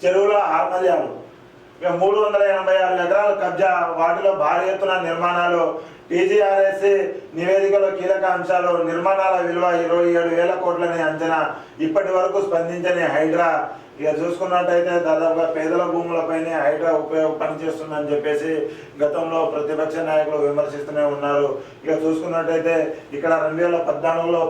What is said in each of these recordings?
చెరువుల ఆర్మల్యాలు. ఇక 386 ఎకరాల కబ్జా, వాటిలో భారీ ఎత్తున నిర్మాణాలు. టీజీఆర్ఎస్ నివేదికలో కీలక అంశాలు. నిర్మాణాల విలువ 27,000 కోట్లని అంచనా. ఇప్పటి వరకు స్పందించని హైడ్రా. ఇక చూసుకున్నట్టయితే దాదాపుగా పేదల భూములపైనే హైడ్రా పనిచేస్తుందని చెప్పేసి గతంలో ప్రతిపక్ష నాయకులు విమర్శిస్తూనే ఉన్నారు. ఇక చూసుకున్నట్టయితే ఇక్కడ 2014లో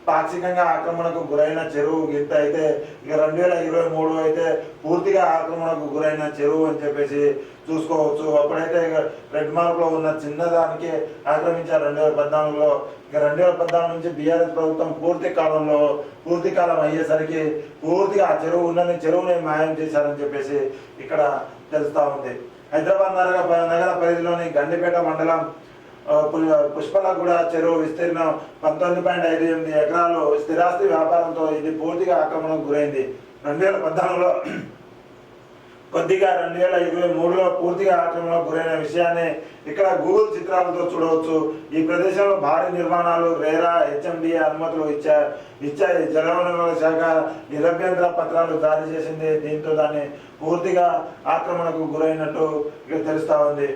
పాక్షికంగా ఆక్రమణకు గురైన చెరువు గింత అయితే, ఇక 2023 అయితే పూర్తిగా ఆక్రమణకు గురైన చెరువు అని చెప్పేసి చూసుకోవచ్చు. అప్పుడైతే ఇక రెడ్ మార్క్లో ఉన్న చిన్నదానికి ఆక్రమించారు 2014లో. ఇక 2014 నుంచి బీఆర్ఎస్ ప్రభుత్వం పూర్తి కాలం అయ్యేసరికి పూర్తిగా ఆ చెరువుని మాయం చేశారని చెప్పేసి ఇక్కడ తెలుస్తూ ఉంది. హైదరాబాద్ నగర పరిధిలోని గండిపేట మండలం పుష్పలగూడ చెరువు విస్తీర్ణం 19.58 ఎకరాలు. స్థిరాస్తి వ్యాపారంతో ఇది పూర్తిగా ఆక్రమణకు గురైంది. 2014లో కొద్దిగా 2023లో పూర్తిగా ఆక్రమణకు గురైన విషయాన్ని ఇక్కడ గూగుల్ చిత్రాలతో చూడవచ్చు. ఈ ప్రదేశంలో భారీ నిర్మాణాలు రేరా హెచ్ఎండిఏ అనుమతులు ఇచ్చాయి. జలవనరుల శాఖ నిరభ్యంతర పత్రాలు జారీ చేసింది. దీంతో దాన్ని పూర్తిగా ఆక్రమణకు గురైనట్టు ఇక్కడ తెలుస్తా ఉంది.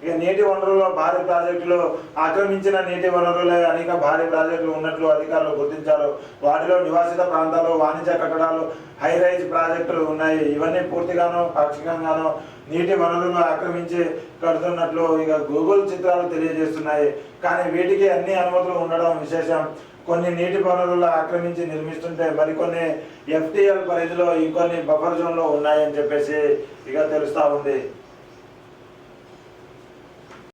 ఇక నీటి వనరుల్లో భారీ ప్రాజెక్టులు. ఆక్రమించిన నీటి వనరులే అనేక భారీ ప్రాజెక్టులు ఉన్నట్లు అధికారులు గుర్తించారు. వాటిలో నివాసిత ప్రాంతాలు, వాణిజ్య కట్టడాలు, హై రైజ్ ప్రాజెక్టులు ఉన్నాయి. ఇవన్నీ పూర్తిగానో పాక్షికంగానో నీటి వనరులను ఆక్రమించి కడుతున్నట్లు ఇక గూగుల్ చిత్రాలు తెలియజేస్తున్నాయి. కానీ వీటికి అన్ని అనుమతులు ఉండడం విశేషం. కొన్ని నీటి వనరులు ఆక్రమించి నిర్మిస్తుంటే మరికొన్ని FTL పరిధిలో, ఇంకొన్ని బఫర్ జోన్లో ఉన్నాయని చెప్పేసి ఇక తెలుస్తూ ఉంది.